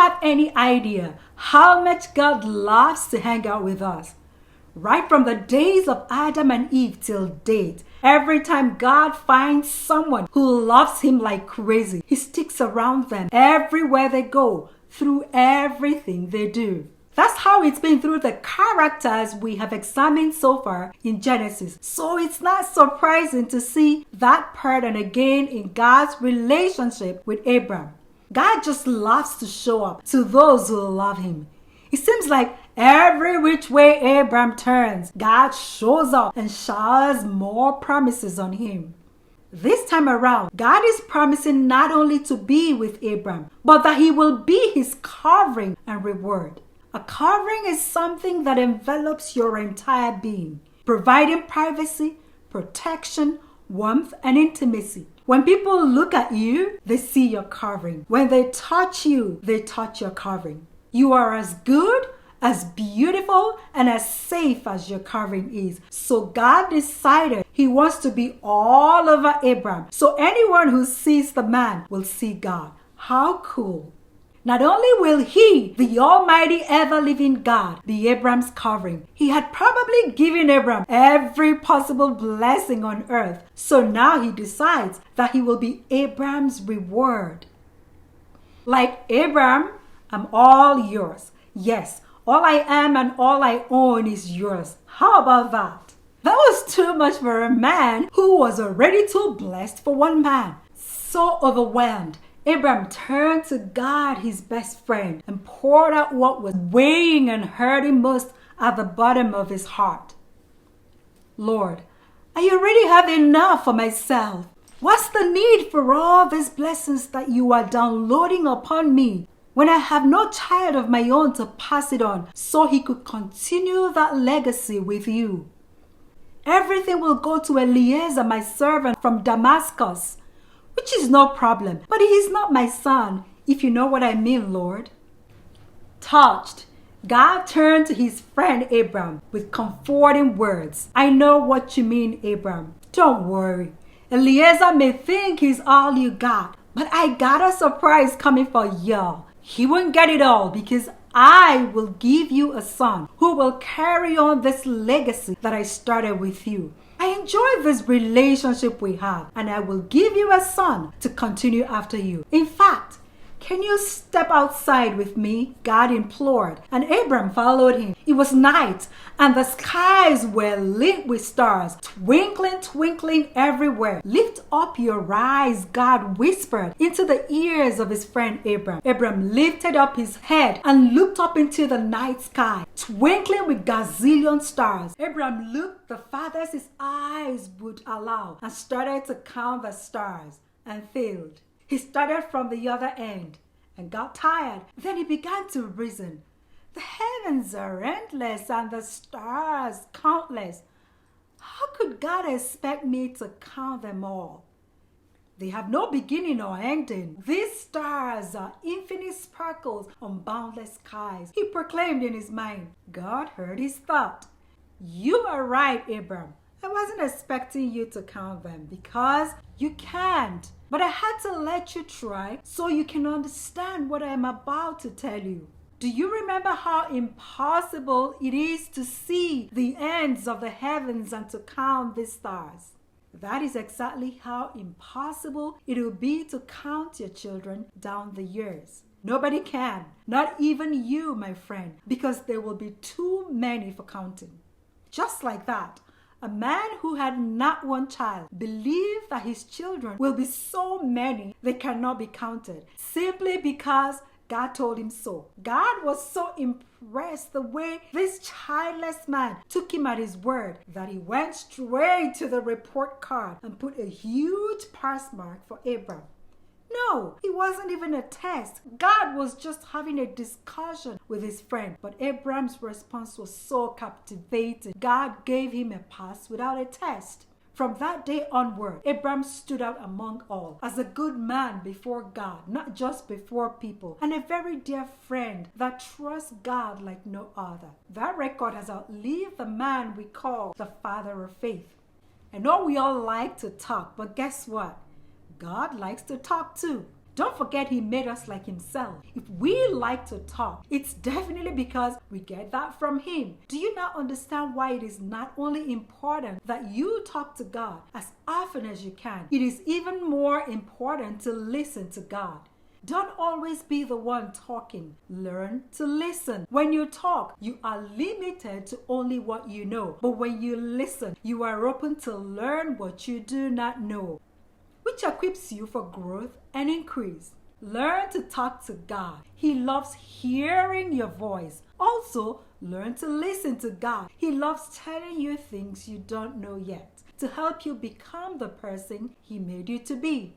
have any idea how much God loves to hang out with us? Right from the days of Adam and Eve till date, every time God finds someone who loves him like crazy, he sticks around them everywhere they go, through everything they do. That's how it's been through the characters we have examined so far in Genesis. So it's not surprising to see that pattern again in God's relationship with Abram. God just loves to show up to those who love him. It seems like every which way Abram turns, God shows up and showers more promises on him. This time around, God is promising not only to be with Abram, but that he will be his covering and reward. A covering is something that envelops your entire being, providing privacy, protection, warmth, and intimacy. When people look at you, they see your covering. When they touch you, they touch your covering. You are as good, as beautiful, and as safe as your covering is. So God decided he wants to be all over Abram. So anyone who sees the man will see God. How cool. Not only will he, the almighty ever-living God, be Abram's covering, he had probably given Abram every possible blessing on earth. So now he decides that he will be Abram's reward. Like Abram, I'm all yours. Yes, all I am and all I own is yours. How about that? That was too much for a man who was already too blessed for one man. So overwhelmed, Abram turned to God, his best friend, and poured out what was weighing and hurting most at the bottom of his heart. Lord, I already have enough for myself. What's the need for all these blessings that you are downloading upon me when I have no child of my own to pass it on so he could continue that legacy with you? Everything will go to Eliezer, my servant from Damascus, which is no problem, but he is not my son, if you know what I mean, Lord. Touched, God turned to his friend Abram with comforting words. I know what you mean, Abram. Don't worry. Eliezer may think he's all you got, but I got a surprise coming for y'all. He won't get it all because I will give you a son who will carry on this legacy that I started with you. I enjoy this relationship we have, and I will give you a son to continue after you. In fact, can you step outside with me? God implored, and Abram followed him. It was night, and the skies were lit with stars, twinkling everywhere. Lift up your eyes, God whispered into the ears of his friend Abram. Abram lifted up his head and looked up into the night sky, twinkling with gazillion stars. Abram looked the farthest his eyes would allow and started to count the stars and failed. He started from the other end and got tired. Then he began to reason. The heavens are endless and the stars countless. How could God expect me to count them all? They have no beginning or ending. These stars are infinite sparkles on boundless skies. He proclaimed in his mind. God heard his thought. You are right, Abram. I wasn't expecting you to count them because you can't. But I had to let you try so you can understand what I am about to tell you. Do you remember how impossible it is to see the ends of the heavens and to count the stars? That is exactly how impossible it will be to count your children down the years. Nobody can, not even you, my friend, because there will be too many for counting. Just like that, a man who had not one child believed that his children will be so many they cannot be counted, simply because God told him so. God was so impressed the way this childless man took him at his word that he went straight to the report card and put a huge pass mark for Abram. No, it wasn't even a test. God was just having a discussion with his friend. But Abram's response was so captivating. God gave him a pass without a test. From that day onward, Abram stood out among all as a good man before God, not just before people, and a very dear friend that trusts God like no other. That record has outlived the man we call the father of faith. I know we all like to talk, but guess what? God likes to talk too. Don't forget He made us like Himself. If we like to talk, it's definitely because we get that from Him. Do you not understand why it is not only important that you talk to God as often as you can? It is even more important to listen to God. Don't always be the one talking. Learn to listen. When you talk, you are limited to only what you know. But when you listen, you are open to learn what you do not know, which equips you for growth and increase. Learn to talk to God. He loves hearing your voice. Also, learn to listen to God. He loves telling you things you don't know yet to help you become the person He made you to be.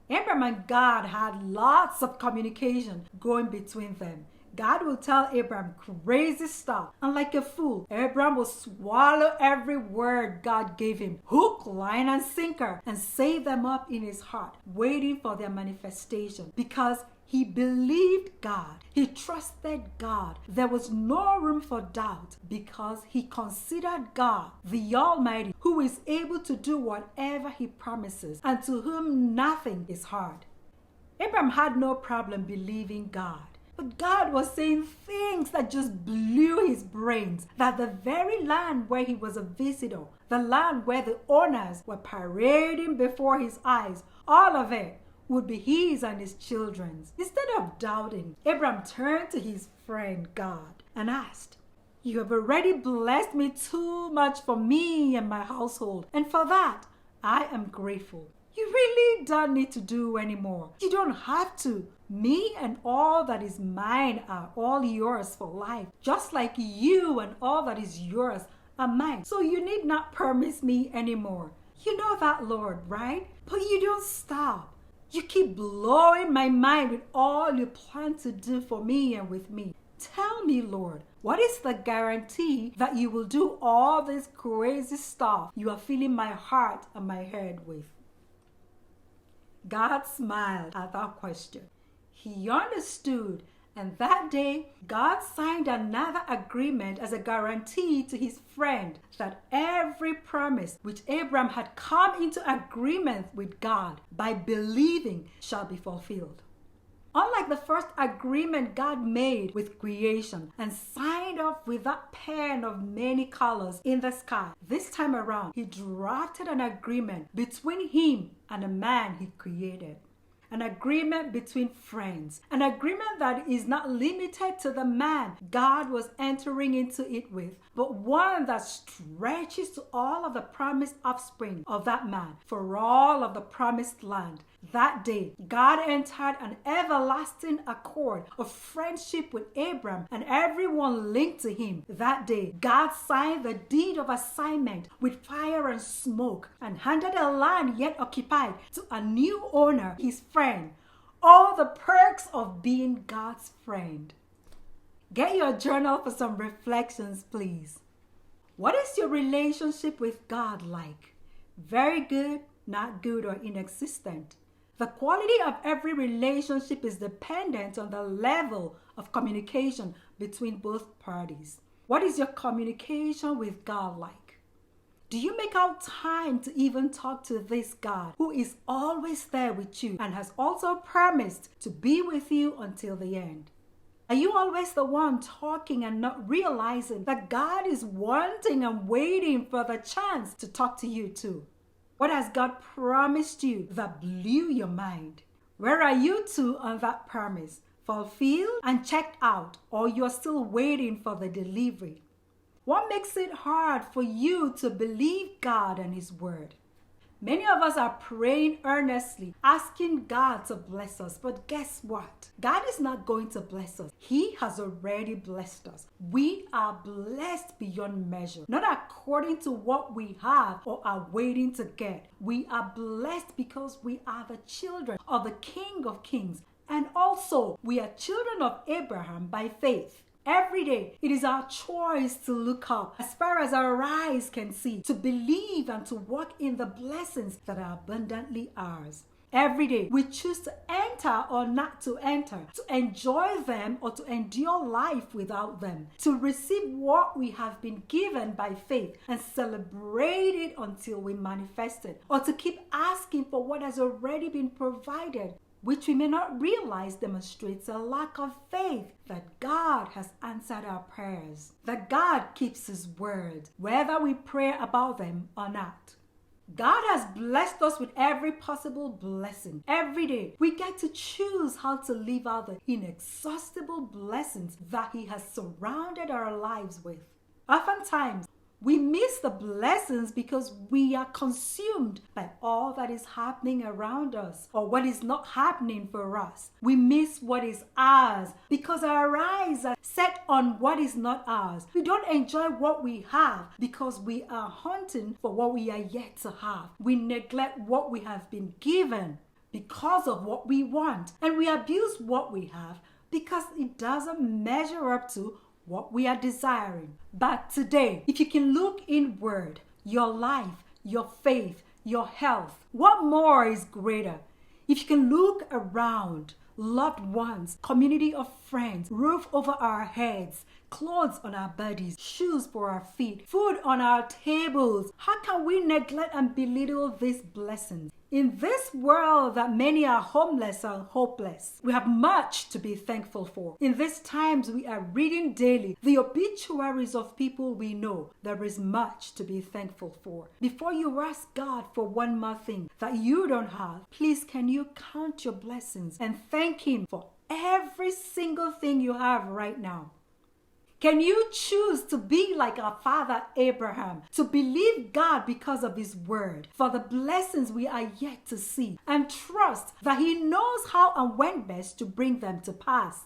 Abraham and God had lots of communication going between them. God will tell Abraham crazy stuff, and like a fool, Abraham will swallow every word God gave him, hook, line, and sinker, and save them up in his heart, waiting for their manifestation, because he believed God. He trusted God. There was no room for doubt because he considered God, the Almighty, who is able to do whatever He promises and to whom nothing is hard. Abraham had no problem believing God. But God was saying things that just blew his brains, that the very land where he was a visitor, the land where the owners were parading before his eyes, all of it would be his and his children's. Instead of doubting, Abraham turned to his friend God and asked, "You have already blessed me too much for me and my household, and for that I am grateful. You really don't need to do any more. You don't have to. Me and all that is mine are all yours for life, just like you and all that is yours are mine. So you need not promise me anymore. You know that, Lord, right? But you don't stop. You keep blowing my mind with all you plan to do for me and with me. Tell me, Lord, what is the guarantee that you will do all this crazy stuff you are filling my heart and my head with?" God smiled at that question. He understood, and that day, God signed another agreement as a guarantee to his friend that every promise which Abraham had come into agreement with God by believing shall be fulfilled. Unlike the first agreement God made with creation and signed off with that pen of many colors in the sky, this time around, he drafted an agreement between him and a man he created. An agreement between friends. An agreement that is not limited to the man God was entering into it with, but one that stretches to all of the promised offspring of that man for all of the promised land. That day, God entered an everlasting accord of friendship with Abram and everyone linked to him. That day, God signed the deed of assignment with fire and smoke and handed a land yet occupied to a new owner, his friend. All the perks of being God's friend. Get your journal for some reflections, please. What is your relationship with God like? Very good, not good, or inexistent? The quality of every relationship is dependent on the level of communication between both parties. What is your communication with God like? Do you make out time to even talk to this God who is always there with you and has also promised to be with you until the end? Are you always the one talking and not realizing that God is wanting and waiting for the chance to talk to you too? What has God promised you that blew your mind? Where are you two on that promise? Fulfilled and checked out, or you're still waiting for the delivery? What makes it hard for you to believe God and His Word? Many of us are praying earnestly, asking God to bless us. But guess what? God is not going to bless us. He has already blessed us. We are blessed beyond measure, not according to what we have or are waiting to get. We are blessed because we are the children of the King of Kings. And also, we are children of Abraham by faith. Every day, it is our choice to look up as far as our eyes can see, to believe and to walk in the blessings that are abundantly ours. Every day, we choose to enter or not to enter, to enjoy them or to endure life without them, to receive what we have been given by faith and celebrate it until we manifest it, or to keep asking for what has already been provided. which we may not realize demonstrates a lack of faith that God has answered our prayers, that God keeps His word, whether we pray about them or not. God has blessed us with every possible blessing. Every day, we get to choose how to live out the inexhaustible blessings that He has surrounded our lives with. Oftentimes, we miss the blessings because we are consumed by all that is happening around us or what is not happening for us. We miss what is ours because our eyes are set on what is not ours. We don't enjoy what we have because we are hunting for what we are yet to have. We neglect what we have been given because of what we want, and we abuse what we have because it doesn't measure up to what we are desiring. But today, if you can look inward, your life, your faith, your health, what more is greater? If you can look around, loved ones, community of friends, roof over our heads, clothes on our bodies, shoes for our feet, food on our tables, how can we neglect and belittle these blessings? In this world that many are homeless and hopeless, we have much to be thankful for. In these times we are reading daily the obituaries of people we know. There is much to be thankful for. Before you ask God for one more thing that you don't have, please can you count your blessings and thank Him for every single thing you have right now? Can you choose to be like our father Abraham, to believe God because of His word, for the blessings we are yet to see, and trust that He knows how and when best to bring them to pass?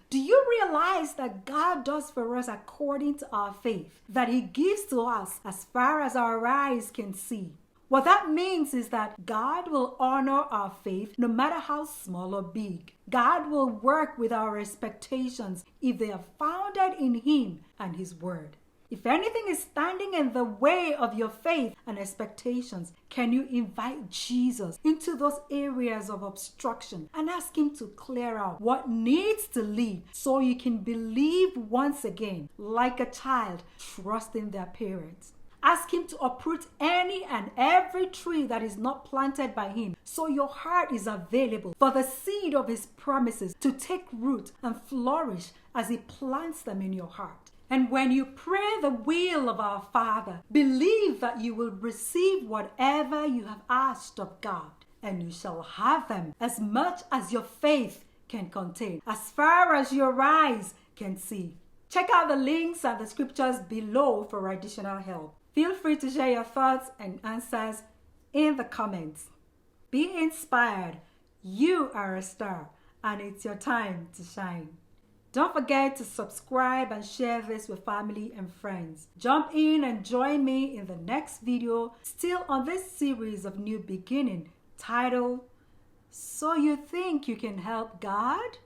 Do you realize that God does for us according to our faith, that He gives to us as far as our eyes can see? What that means is that God will honor our faith no matter how small or big. God will work with our expectations if they are founded in Him and His word. If anything is standing in the way of your faith and expectations, can you invite Jesus into those areas of obstruction and ask Him to clear out what needs to leave so you can believe once again, like a child, trusting their parents? Ask Him to uproot any and every tree that is not planted by Him, so your heart is available for the seed of His promises to take root and flourish as He plants them in your heart. And when you pray the will of our Father, believe that you will receive whatever you have asked of God, and you shall have them as much as your faith can contain, as far as your eyes can see. Check out the links and the scriptures below for additional help. Feel free to share your thoughts and answers in the comments. Be inspired. You are a star, and it's your time to shine. Don't forget to subscribe and share this with family and friends. Jump in and join me in the next video, still on this series of New Beginning, titled, So You Think You Can Help God?